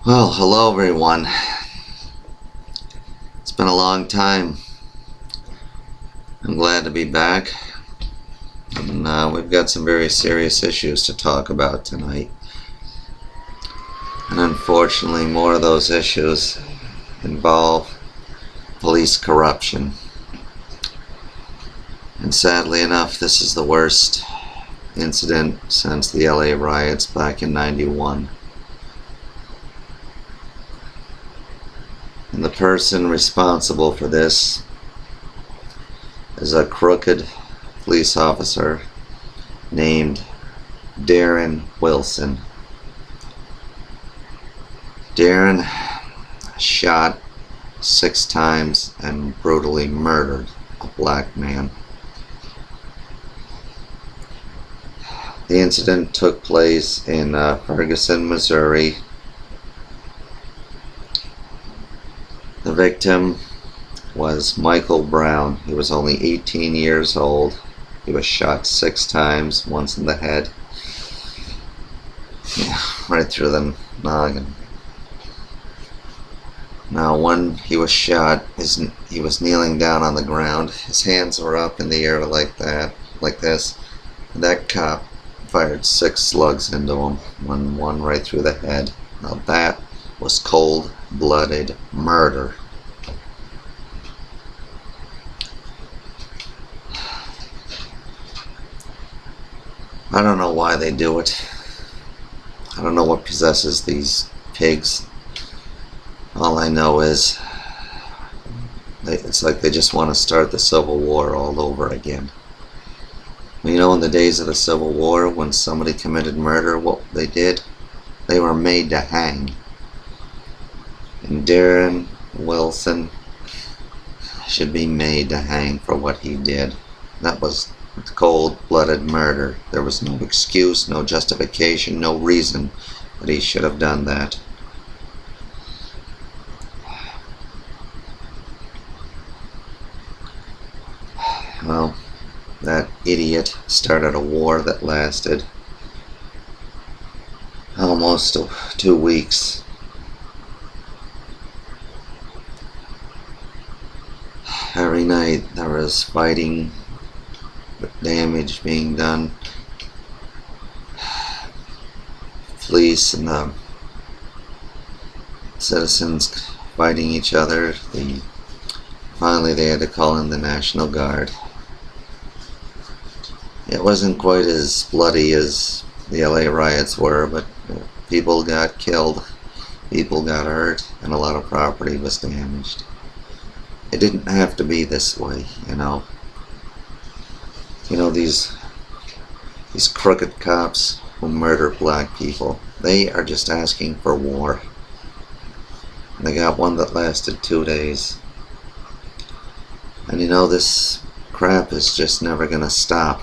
Well, hello everyone. It's been a long time. I'm glad to be back. And we've got some very serious issues to talk about tonight. And unfortunately, more of those issues involve police corruption. And sadly enough, this is the worst incident since the LA riots back in '91. And the person responsible for this is a crooked police officer named Darren Wilson. Darren shot 6 times and brutally murdered a black man. The incident took place in Ferguson, Missouri. The victim was Michael Brown. He was only 18 years old. He was shot 6 times, once in the head, right through the noggin. Now, when he was shot, he was kneeling down on the ground. His hands were up in the air like this. And that cop fired 6 slugs into him, one right through the head. Now that was cold-blooded murder. I don't know why they do it. I don't know what possesses these pigs. All I know is it's like they just want to start the Civil War all over again. You know, in the days of the Civil War, when somebody committed murder, what they did? They were made to hang. And Darren Wilson should be made to hang for what he did. That was cold-blooded murder. There was no excuse, no justification, no reason that he should have done that. Well, that idiot started a war that lasted almost 2 weeks. Every night there was fighting, damage being done, police and the citizens fighting each other. Finally they had to call in the National Guard. It wasn't quite as bloody as the LA riots were, but people got killed, people got hurt, and a lot of property was damaged. It didn't have to be this way, you know. You know, these crooked cops who murder black people, they are just asking for war. And they got one that lasted 2 days. And you know, this crap is just never gonna stop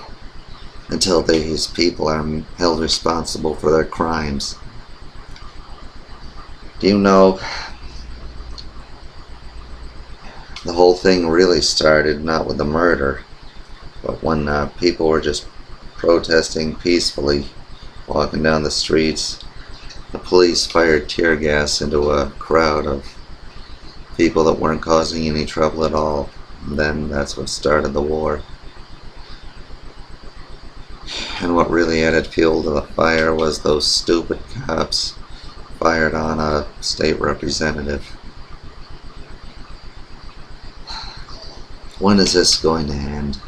until these people are held responsible for their crimes. Do you know, the whole thing really started not with the murder, but when people were just protesting peacefully, walking down the streets, the police fired tear gas into a crowd of people that weren't causing any trouble at all. And then that's what started the war. And what really added fuel to the fire was those stupid cops fired on a state representative. When is this going to end?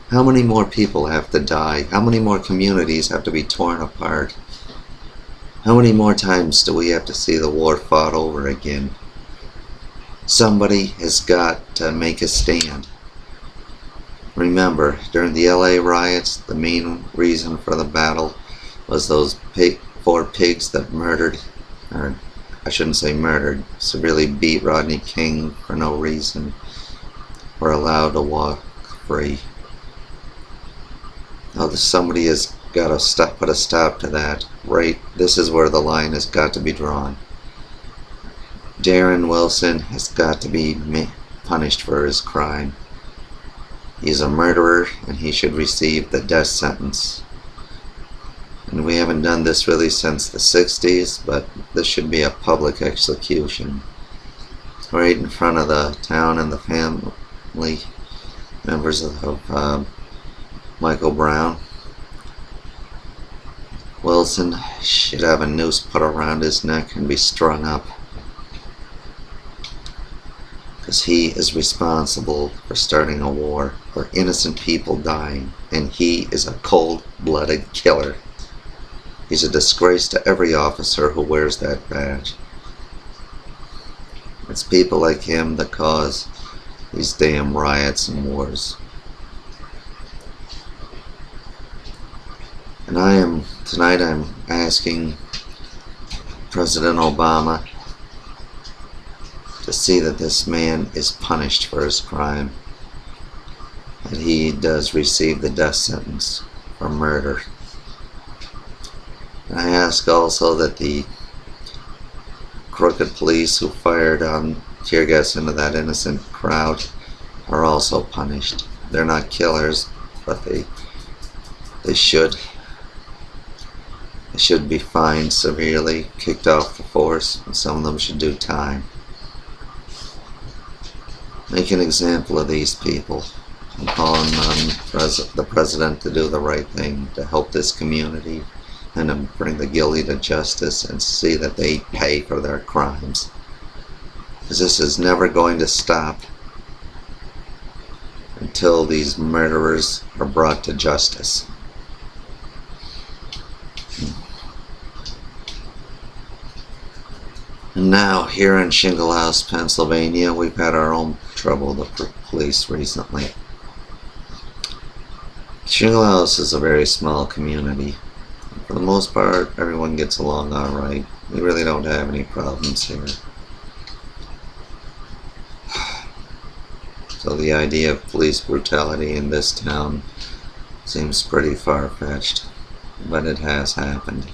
How many more people have to die? How many more communities have to be torn apart? How many more times do we have to see the war fought over again? Somebody has got to make a stand. Remember, during the LA riots, the main reason for the battle was those 4 pigs that murdered, or I shouldn't say murdered, severely beat Rodney King for no reason, were allowed to walk free. Now somebody has got to put a stop to that. Right, this is where the line has got to be drawn. Darren Wilson has got to be punished for his crime. He's a murderer and he should receive the death sentence. And we haven't done this really since the 60s, but this should be a public execution. Right in front of the town and the family members of Michael Brown. Wilson should have a noose put around his neck and be strung up, because he is responsible for starting a war, for innocent people dying, and he is a cold-blooded killer. He's a disgrace to every officer who wears that badge. It's people like him that cause these damn riots and wars. And tonight I'm asking President Obama to see that this man is punished for his crime, that he does receive the death sentence for murder. And I ask also that the crooked police who fired tear gas into that innocent crowd are also punished. They're not killers, but they should be fined severely, kicked off the force, and some of them should do time. Make an example of these people. I'm calling on the president to do the right thing, to help this community, and to bring the guilty to justice and see that they pay for their crimes. Because this is never going to stop until these murderers are brought to justice. And now, here in Shingle House, Pennsylvania, we've had our own trouble with the police recently. Shingle House is a very small community. For the most part, everyone gets along alright. We really don't have any problems here. So the idea of police brutality in this town seems pretty far-fetched, but it has happened.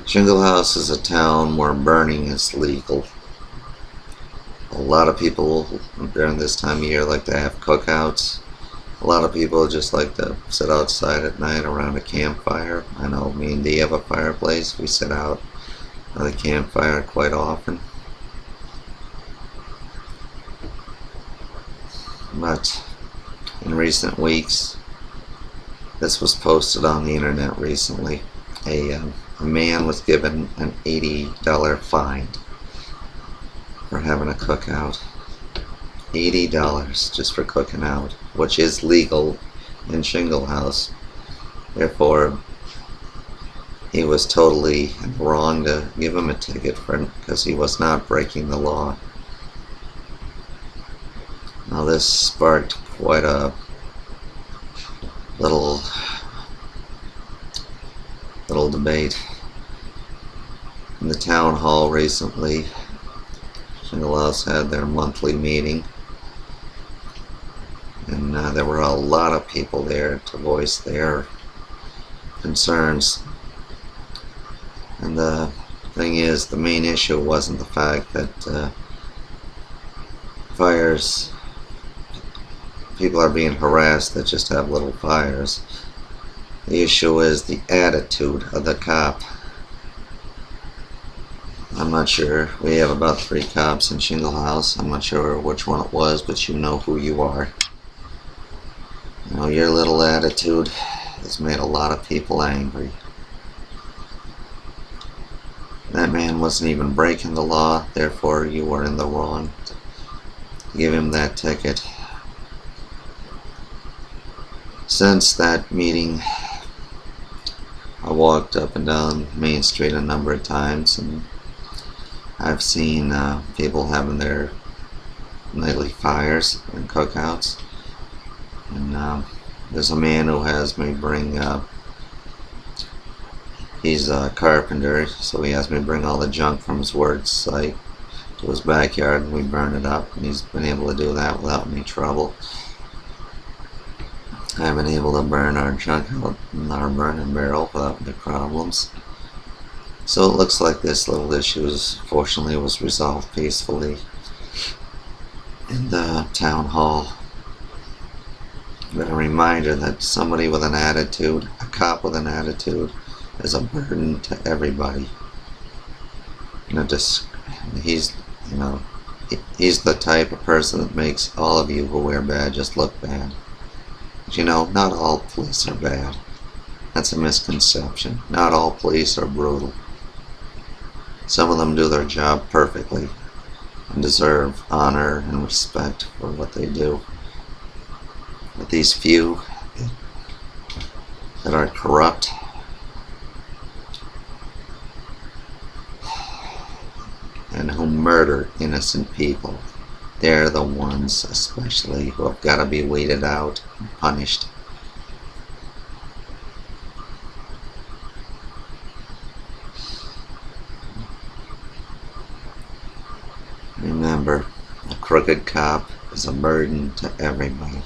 Shingle House is a town where burning is legal. A lot of people during this time of year like to have cookouts. A lot of people just like to sit outside at night around a campfire. I know me and Dee have a fireplace. We sit out by the campfire quite often. But in recent weeks, this was posted on the internet recently. A man was given an $80 fine for having a cookout. $80 just for cooking out, which is legal in Shingle House. Therefore, he was totally wrong to give him a ticket because he was not breaking the law. Now this sparked quite a little debate in the town hall recently. Shingle House had their monthly meeting, and there were a lot of people there to voice their concerns. And the thing is, the main issue wasn't the fact that people are being harassed that just have little fires. The issue is the attitude of the cop. I'm not sure. We have about 3 cops in Shingle House. I'm not sure which one it was, but you know who you are. You know, your little attitude has made a lot of people angry. That man wasn't even breaking the law, therefore you were in the wrong to give him that ticket. Since that meeting, I walked up and down Main Street a number of times, and I've seen people having their nightly fires and cookouts. And there's a man who has me bring, he's a carpenter, so he has me bring all the junk from his work site to his backyard, and we burn it up, and he's been able to do that without any trouble. I've been able to burn our junk out in our burning barrel without any problems. So it looks like this little issue fortunately was resolved peacefully in the town hall. But a reminder that somebody with an attitude, a cop with an attitude, is a burden to everybody. He's, you know, he's the type of person that makes all of you who wear badges look bad. But not all police are bad. That's a misconception. Not all police are brutal. Some of them do their job perfectly and deserve honor and respect for what they do. But these few that are corrupt and who murder innocent people, they're the ones especially who have got to be weeded out and punished. Remember, a crooked cop is a burden to everybody.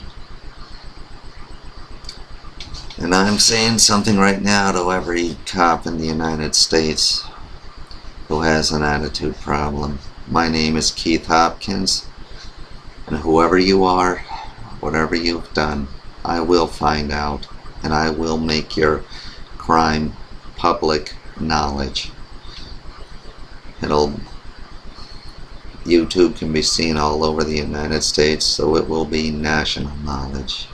And I'm saying something right now to every cop in the United States who has an attitude problem. My name is Keith Hopkins, and whoever you are, whatever you've done, I will find out, and I will make your crime public knowledge. YouTube can be seen all over the United States, so it will be national knowledge.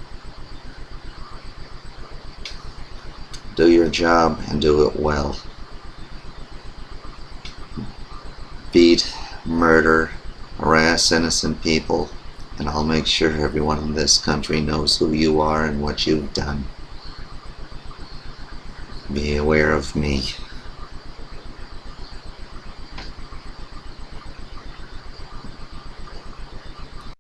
Do your job and do it well. Beat, murder, harass innocent people, and I'll make sure everyone in this country knows who you are and what you've done. Be aware of me.